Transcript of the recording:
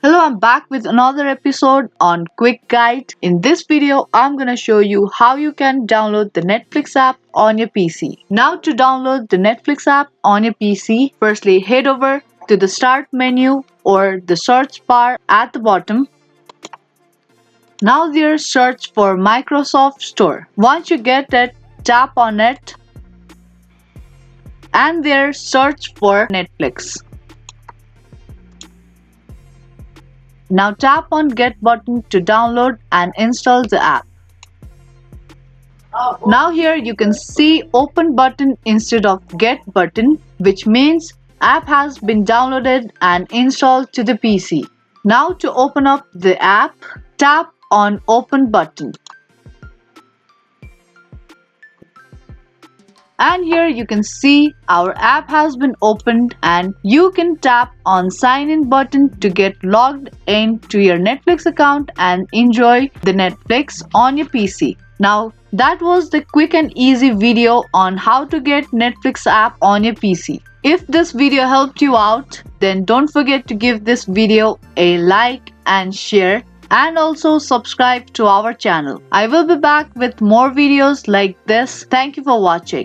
Hello, I'm back with another episode on Quick Guide. In this video, I'm gonna show you how you can download the Netflix app on your PC. Now to download the Netflix app on your PC, firstly head over to the Start menu or the search bar at the bottom. Now there search for Microsoft Store. Once you get it, tap on it and there search for Netflix. Now tap on Get button to download and install the app. Now here you can see Open button instead of Get button, which means app has been downloaded and installed to the PC. Now to open up the app, tap on Open button. And here you can see our app has been opened and you can tap on Sign In button to get logged in to your Netflix account and enjoy the Netflix on your PC. Now that was the quick and easy video on how to get Netflix app on your PC. If this video helped you out, then don't forget to give this video a like and share, and also subscribe to our channel. I will be back with more videos like this. Thank you for watching.